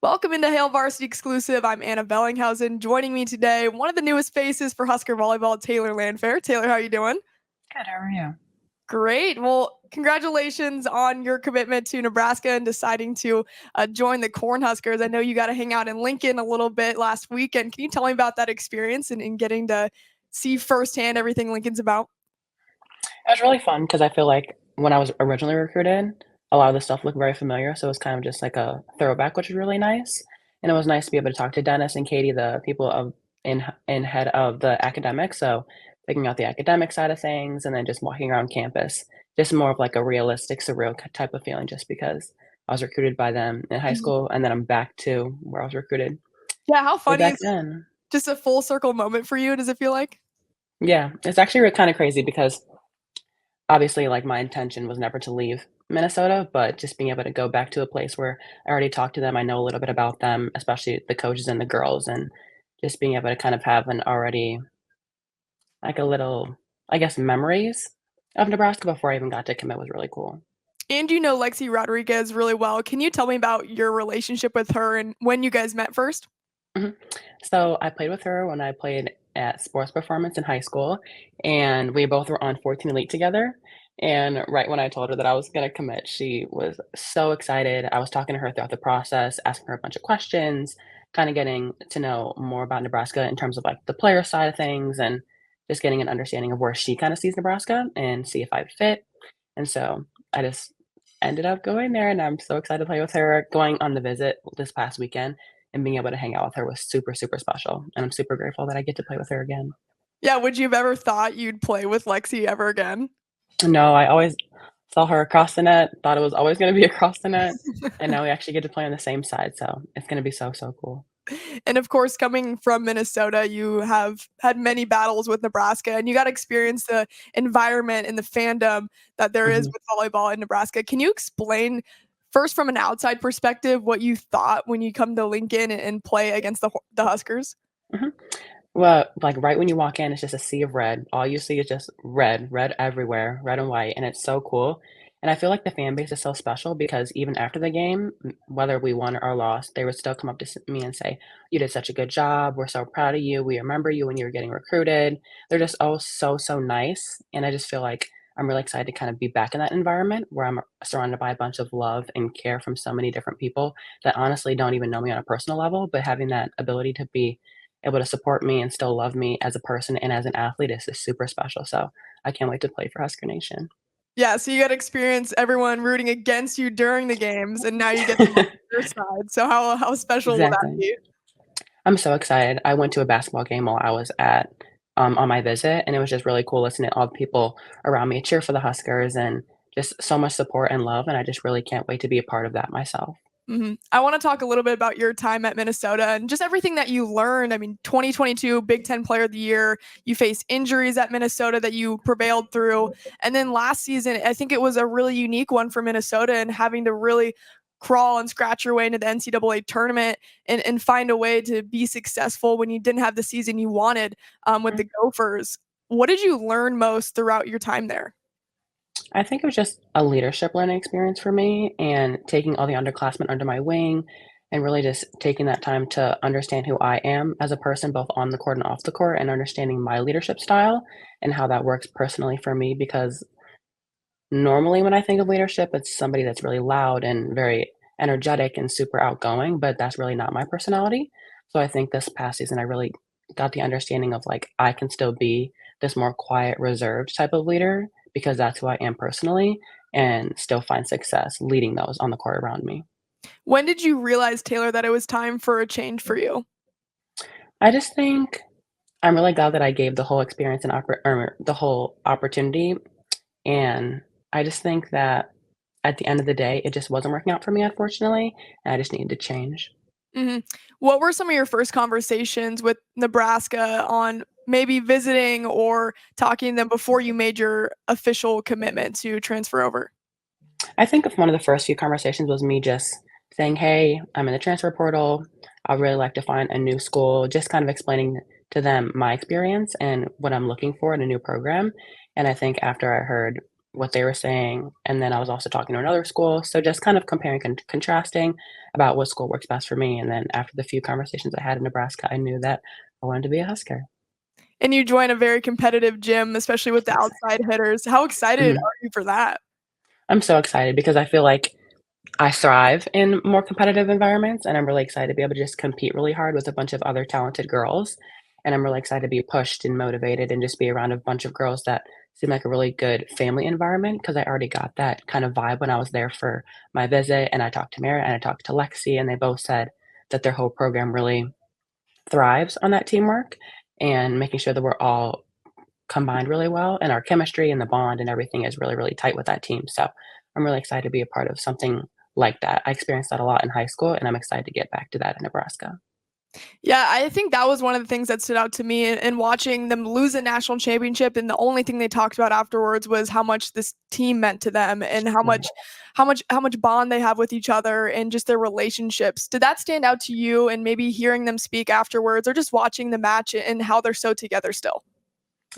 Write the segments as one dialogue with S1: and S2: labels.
S1: Welcome into Hail Varsity Exclusive. I'm Anna Bellinghausen. Joining me today, one of the newest faces for Husker Volleyball, Taylor Landfair. Taylor, how are you doing?
S2: Good, how are you?
S1: Great. Well, congratulations on your commitment to Nebraska and deciding to join the Cornhuskers. I know you got to hang out in Lincoln a little bit last weekend. Can you tell me about that experience and getting to see firsthand everything Lincoln's about?
S2: It was really fun because I feel like when I was originally recruited, a lot of the stuff looked very familiar, so it was kind of just like a throwback, which was really nice. And it was nice to be able to talk to Dennis and Katie, the people of in head of the academics. So figuring out the academic side of things and then just walking around campus, just more of like a realistic, surreal type of feeling, just because I was recruited by them in high
S1: Mhm.
S2: school, and then I'm back to where I was recruited
S1: Yeah, how
S2: way
S1: funny
S2: back
S1: is
S2: then.
S1: just a full circle moment for you? Does it feel like?
S2: Yeah, it's actually kind of crazy because obviously, like, my intention was never to leave Minnesota, but just being able to go back to a place where I already talked to them, I know a little bit about them, especially the coaches and the girls, and just being able to kind of have an already like, a little, I guess, memories of Nebraska before I even got to commit was really cool.
S1: And you know Lexi Rodriguez really well. Can you tell me about your relationship with her and when you guys met first?
S2: Mhm. So, I played with her when I played at sports performance in high school, and we both were on 14 Elite together, and right when I told her that I was gonna commit, she was so excited. I was talking to her throughout the process, asking her a bunch of questions, kinda getting to know more about Nebraska in terms of, like, the player side of things, and just getting an understanding of where she kinda sees Nebraska and see if I fit, and so I just ended up going there, and I'm so excited to play with her. Going on the visit this past weekend and being able to hang out with her was super, super special, and I'm super grateful that I get to play with her again.
S1: Yeah, would you have ever thought you'd play with Lexi ever again?
S2: No, I always saw her across the net, thought it was always gonna be across the net, and now we actually get to play on the same side, so it's gonna be so, so cool.
S1: And of course, coming from Minnesota, you have had many battles with Nebraska, and you got to experience the environment and the fandom that there is
S2: Mhm.
S1: with volleyball in Nebraska. Can you explain, first from an outside perspective, what you thought when you come to Lincoln and play against the Huskers?
S2: Mhm. Well, like, right when you walk in, it's just a sea of red. All you see is just red, red everywhere, red and white, and it's so cool. And I feel like the fan base is so special because even after the game, whether we won or lost, they would still come up to me and say, "You did such a good job. We're so proud of you. We remember you when you were getting recruited." They're just all so, so nice. And I just feel like I'm really excited to kind of be back in that environment where I'm surrounded by a bunch of love and care from so many different people that honestly don't even know me on a personal level, but having that ability to be able to support me and still love me as a person and as an athlete is just super special. So I can't wait to play for Husker Nation.
S1: Yeah, so you got to experience everyone rooting against you during the games, and now you get them on your side. So how special will that
S2: Exactly.
S1: be?
S2: I'm so excited. I went to a basketball game while I was at on my visit, and it was just really cool listening to all the people around me cheer for the Huskers and just so much support and love. And I just really can't wait to be a part of that myself.
S1: I want to talk a little bit about your time at Minnesota and just everything that you learned. I mean, 2022 Big Ten Player of the Year. You faced injuries at Minnesota that you prevailed through, and then last season, I think it was a really unique one for Minnesota and having to really crawl and scratch your way into the NCAA tournament and find a way to be successful when you didn't have the season you wanted with the Gophers. What did you learn most throughout your time there?
S2: I think it was just a leadership learning experience for me and taking all the underclassmen under my wing and really just taking that time to understand who I am as a person, both on the court and off the court, and understanding my leadership style and how that works personally for me. Because normally, when I think of leadership, it's somebody that's really loud and very energetic and super outgoing, but that's really not my personality. So I think this past season, I really got the understanding of like, I can still be this more quiet, reserved type of leader because that's who I am personally and still find success leading those on the court around me.
S1: When did you realize, Taylor, that it was time for a change for you?
S2: I just think I'm really glad that I gave the whole experience and or the whole opportunity. And I just think that at the end of the day, it just wasn't working out for me, unfortunately, and I just needed to change.
S1: Mhm. What were some of your first conversations with Nebraska on maybe visiting or talking to them before you made your official commitment to transfer over?
S2: I think if one of the first few conversations was me just saying, "Hey, I'm in the transfer portal. I'd really like to find a new school," just kind of explaining to them my experience and what I'm looking for in a new program. And I think after I heard what they were saying, and then I was also talking to another school, so just kind of comparing contrasting about what school works best for me, and then after the few conversations I had in Nebraska, I knew that I wanted to be a Husker.
S1: And you join a very competitive gym, especially with the
S2: Exactly.
S1: outside hitters. How excited
S2: Mhm.
S1: are you for that?
S2: I'm so excited because I feel like I thrive in more competitive environments, and I'm really excited to be able to just compete really hard with a bunch of other talented girls, and I'm really excited to be pushed and motivated and just be around a bunch of girls that seem like a really good family environment. Because I already got that kind of vibe when I was there for my visit, and I talked to Mara and I talked to Lexi, and they both said that their whole program really thrives on that teamwork and making sure that we're all combined really well, and our chemistry and the bond and everything is really, really tight with that team, so I'm really excited to be a part of something like that. I experienced that a lot in high school, and I'm excited to get back to that in Nebraska.
S1: Yeah, I think that was one of the things that stood out to me in watching them lose a national championship, and the only thing they talked about afterwards was how much this team meant to them and
S2: Mhm.
S1: how much bond they have with each other and just their relationships. Did that stand out to you and maybe hearing them speak afterwards or just watching the match and how they're so together still?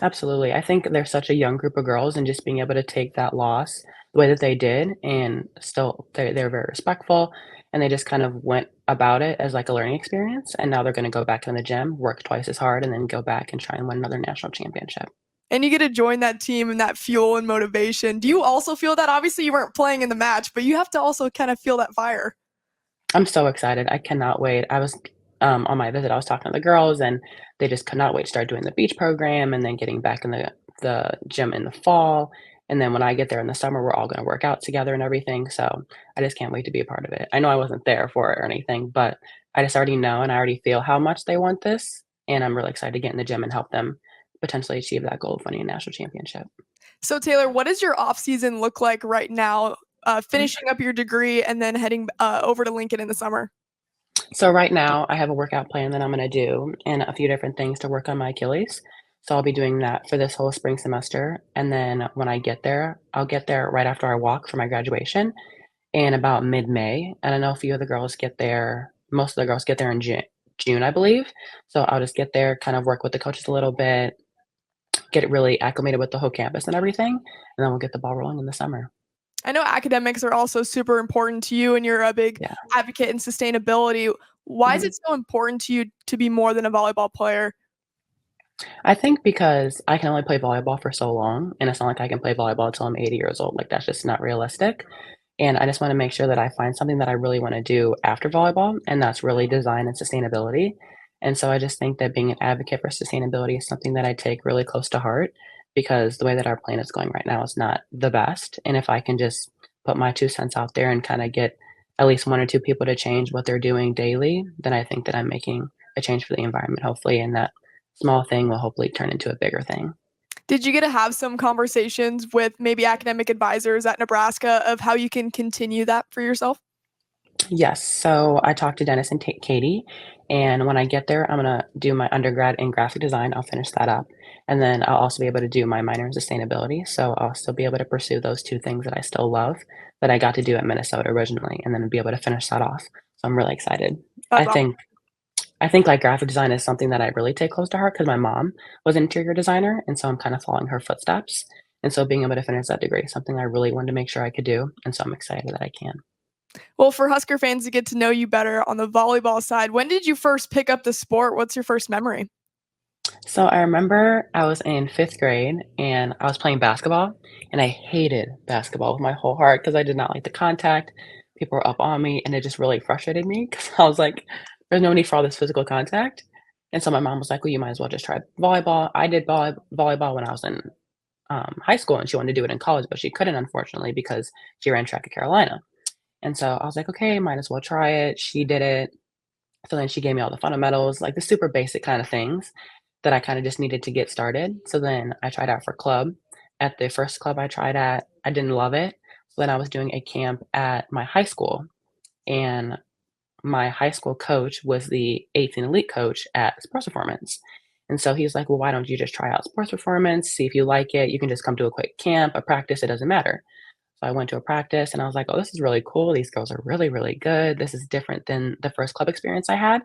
S2: Absolutely, I think they're such a young group of girls, and just being able to take that loss the way that they did, and still they're very respectful, and they just kind of went about it as, like, a learning experience, and now they're gonna go back in the gym, work twice as hard, and then go back and try and win another national championship.
S1: And you get to join that team and that fuel and motivation. Do you also feel that? Obviously, you weren't playing in the match, but you have to also kind of feel that fire.
S2: I'm so excited. I cannot wait. On my visit, I was talking to the girls, and they just could not wait to start doing the beach program and then getting back in the gym in the fall. And then when I get there in the summer, we're all gonna work out together and everything. So I just can't wait to be a part of it. I know I wasn't there for it or anything, but I just already know and I already feel how much they want this. And I'm really excited to get in the gym and help them potentially achieve that goal of winning a national championship.
S1: So, Taylor, what does your off season look like right now? Finishing up your degree and then heading over to Lincoln in the summer.
S2: So right now, I have a workout plan that I'm gonna do and a few different things to work on my Achilles. So I'll be doing that for this whole spring semester, and then when I get there, I'll get there right after I walk for my graduation in about mid-May, and I know a few of the girls get there most of the girls get there in June, I believe. So I'll just get there, kind of work with the coaches a little bit, get really acclimated with the whole campus and everything, and then we'll get the ball rolling in the summer.
S1: I know academics are also super important to you, and you're a big
S2: Yeah.
S1: advocate in sustainability. Why is
S2: Mhm.
S1: it so important to you to be more than a volleyball player?
S2: I think because I can only play volleyball for so long, and it's not like I can play volleyball until I'm 80 years old, like, that's just not realistic, and I just wanna make sure that I find something that I really wanna do after volleyball, and that's really design and sustainability, and so I just think that being an advocate for sustainability is something that I take really close to heart, because the way that our planet is going right now is not the best, and if I can just put my 2 cents out there and kinda get at least 1 or 2 people to change what they're doing daily, then I think that I'm making a change for the environment, hopefully, and that small thing will hopefully turn into a bigger thing.
S1: Did you get to have some conversations with maybe academic advisors at Nebraska of how you can continue that for yourself?
S2: Yes, so I talked to Dennis and Katie, and when I get there, I'm gonna do my undergrad in graphic design. I'll finish that up, and then I'll also be able to do my minor in sustainability. So I'll still be able to pursue those two things that I still love that I got to do at Minnesota originally, and then be able to finish that off. So I'm really excited. I
S1: That's
S2: think I think like graphic design is something that I really take close to heart because my mom was an interior designer, and so I'm kind of following her footsteps. And so being able to finish that degree is something I really wanted to make sure I could do, and so I'm excited that I can.
S1: Well, for Husker fans to get to know you better on the volleyball side, when did you first pick up the sport? What's your first memory?
S2: So I remember I was in 5th grade and I was playing basketball, and I hated basketball with my whole heart because I did not like the contact. People were up on me, and it just really frustrated me because I was like, "There's no need for all this physical contact." And so my mom was like, "Well, you might as well just try volleyball." I did volleyball when I was in high school, and she wanted to do it in college, but she couldn't, unfortunately, because she ran track at Carolina. And so I was like, "Okay, might as well try it." She did it. So then she gave me all the fundamentals, like the super basic kind of things that I kind of just needed to get started. So then I tried out for club. At the first club I tried at, I didn't love it. So then I was doing a camp at my high school, and my high school coach was the 18 elite coach at sports performance. And so he was like, "Well, why don't you just try out sports performance, see if you like it? You can just come to a quick camp, a practice, it doesn't matter." So I went to a practice and I was like, "Oh, this is really cool. These girls are really, really good. This is different than the first club experience I had."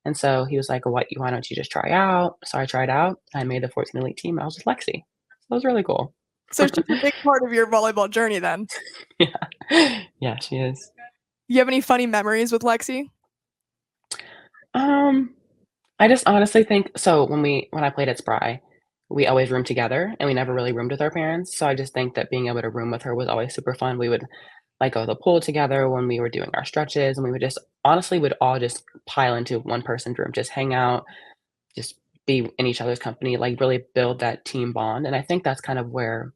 S2: And so he was like, "Well, why don't you just try out?" So I tried out. I made the 14 elite team. I was with Lexi. So it was really cool.
S1: So she's a big part of your volleyball journey then.
S2: Yeah. Yeah, she is.
S1: You have any funny memories with Lexi?
S2: Um, I just honestly think so when I played at Spry, we always roomed together and we never really roomed with our parents. So I just think that being able to room with her was always super fun. We would like go to the pool together when we were doing our stretches and we would just honestly would all just pile into one person's room, just hang out, just be in each other's company, like really build that team bond. And I think that's kind of where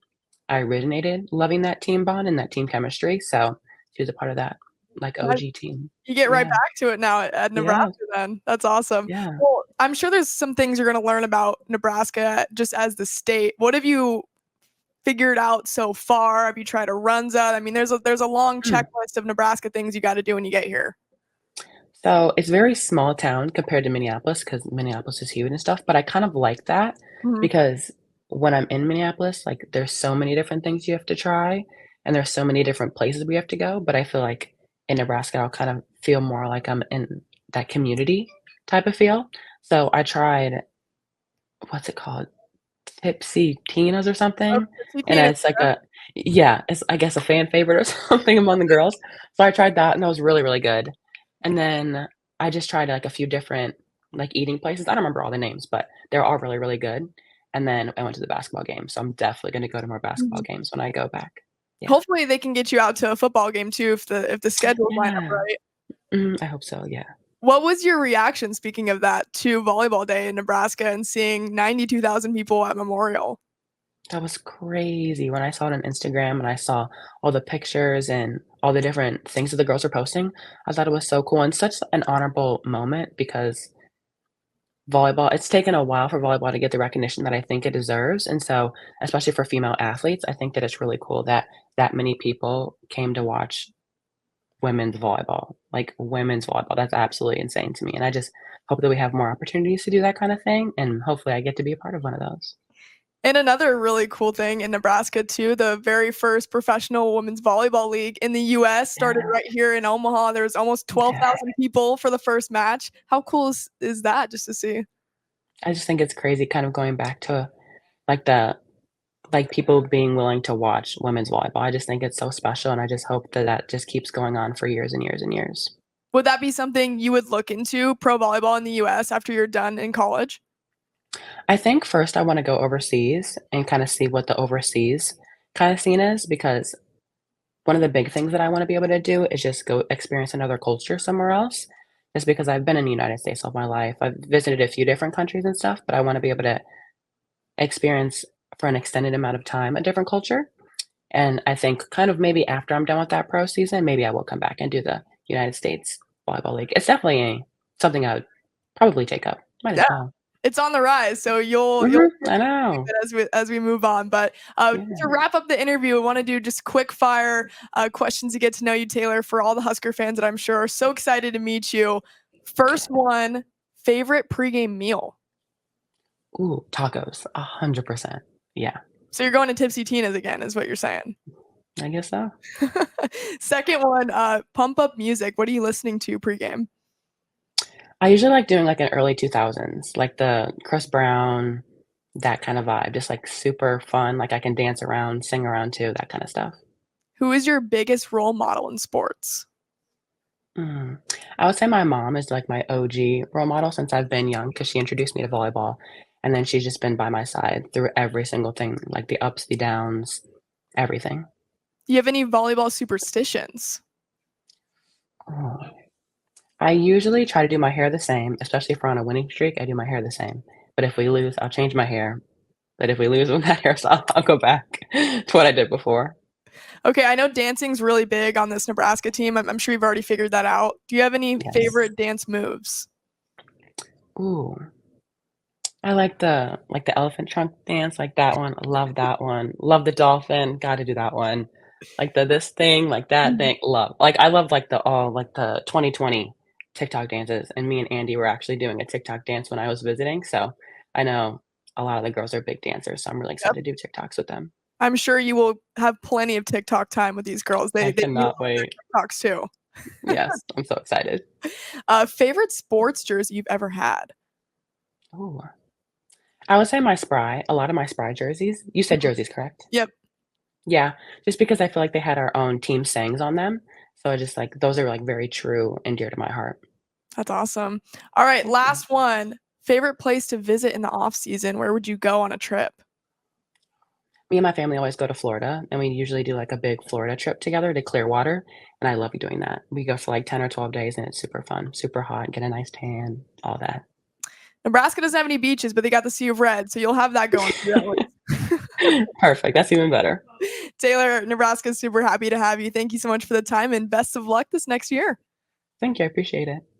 S2: I originated loving that team bond and that team chemistry. So she was a part of that like
S1: That
S2: OG team.
S1: you get right
S2: Yeah.
S1: back to it now at
S2: Yeah.
S1: Nebraska then. That's awesome.
S2: Yeah.
S1: Well, I'm sure there's some things you're gonna learn about Nebraska just as the state. What have you figured out so far? Have you tried a runza? I mean, there's a long
S2: Mm.
S1: checklist of Nebraska things you gotta do when you get here.
S2: So it's very small town compared to Minneapolis because Minneapolis is huge and stuff. But I kind of like that
S1: Mhm.
S2: because when I'm in Minneapolis, like there's so many different things you have to try and there's so many different places we have to go. But I feel like in Nebraska, I'll kind of feel more like I'm in that community type of feel. So I tried, what's it called? Tipsy Tina's or
S1: Oh,
S2: something,
S1: Chrissy
S2: and
S1: Teigen,
S2: it's like a yeah, it's I guess a fan favorite or something among the girls. So I tried that and that was really, really good. And then I just tried like a few different like eating places. I don't remember all the names, but they're all really, really good. And then I went to the basketball game, so I'm definitely gonna go to more basketball
S1: mhm.
S2: games when I go back. Yeah.
S1: Hopefully, they can get you out to a football game too if the schedules line up
S2: Yeah.
S1: right.
S2: I hope so, yeah.
S1: What was your reaction, speaking of that, to volleyball day in Nebraska and seeing 92,000 people at Memorial?
S2: That was crazy when I saw it on Instagram and I saw all the pictures and all the different things that the girls were posting. I thought it was so cool and such an honorable moment because volleyball it's taken a while for volleyball to get the recognition that I think it deserves, and so, especially for female athletes, I think that it's really cool that that many people came to watch women's volleyball, like, women's volleyball. That's absolutely insane to me, and I just hope that we have more opportunities to do that kinda thing, and hopefully I get to be a part of one of those.
S1: And another really cool thing in Nebraska too, the very first professional women's volleyball league in the US started
S2: Yeah,
S1: right here in Omaha. There was almost
S2: yeah.
S1: 12,000 people for the first match. How cool is that just to see?
S2: I just think it's crazy kind of going back to, like, the like, people being willing to watch women's volleyball. I just think it's so special, and I just hope that that just keeps going on for years and years and years.
S1: Would that be something you would look into, pro volleyball in the US after you're done in college?
S2: I think first I wanna go overseas and kinda see what the overseas kinda scene is, because one of the big things that I wanna be able to do is just go experience another culture somewhere else, just because I've been in the United States all my life. I've visited a few different countries and stuff, but I wanna be able to experience for an extended amount of time a different culture, and I think kind of maybe after I'm done with that pro season, maybe I will come back and do the United States Volleyball League. It's definitely something I would probably take up. Might
S1: Yeah,
S2: as well.
S1: it's on the rise, so you'll
S2: Mhm, I know.
S1: as we move on. But to
S2: Yeah.
S1: wrap up the interview, I want to do just quick fire questions to get to know you, Taylor, for all the Husker fans that I'm sure are so excited to meet you. First one, favorite pregame meal.
S2: Ooh, tacos, 100%. Yeah,
S1: So you're going to Tipsy Tina's again, is what you're saying.
S2: I guess so.
S1: Second one, pump up music. What are you listening to pregame?
S2: I usually like doing, like, an early 2000s, like the Chris Brown, that kind of vibe, just, like, super fun, like, I can dance around, sing around to, that kinda stuff.
S1: Who is your biggest role model in sports?
S2: Mm. I would say my mom is, like, my OG role model since I've been young, because she introduced me to volleyball, and then she's just been by my side through every single thing, like, the ups, the downs, everything.
S1: Do you have any volleyball superstitions?
S2: Oh. I usually try to do my hair the same, especially if we're on a winning streak, I do my hair the same, but if we lose, I'll change my hair. But if we lose with that hairstyle, I'll go back to what I did before.
S1: Okay, I know dancing's really big on this Nebraska team. I'm sure you've already figured that out. Do you have any
S2: Yes.
S1: favorite dance moves?
S2: Ooh, I like the elephant trunk dance, like that one, love that one. Love the dolphin, gotta do that one. Like the this thing, like that
S1: Mhm.
S2: thing, love. Like, I love, like, the all like, the 2020 TikTok dances, and me and Andy were actually doing a TikTok dance when I was visiting, so I know a lot of the girls are big dancers, so I'm really
S1: Yep.
S2: excited to do TikToks with them.
S1: I'm sure you will have plenty of TikTok time with these girls.
S2: I
S1: They do
S2: cannot
S1: love their
S2: wait.
S1: TikToks too.
S2: Yes, I'm so excited.
S1: Favorite sports jersey you've ever had?
S2: Ooh. I would say my Spry, a lot of my Spry jerseys you said
S1: Mhm.
S2: jerseys, correct?
S1: Yep.
S2: Yeah, just because I feel like they had our own team sayings on them, so I just, like those are, like, very true and dear to my heart.
S1: That's awesome. All right,
S2: Thank you.
S1: last one. Favorite place to visit in the off season? Where would you go on a trip?
S2: Me and my family always go to Florida, and we usually do, like, a big Florida trip together to Clearwater, and I love doing that. We go for, like, 10 or 12 days, and it's super fun, super hot, get a nice tan, all that.
S1: Nebraska doesn't have any beaches, but they got the Sea of Red, so you'll have that going for you at least.
S2: Perfect, that's even better.
S1: Taylor, Nebraska's super happy to have you. Thank you so much for the time and best of luck this next year.
S2: Thank you, I appreciate it.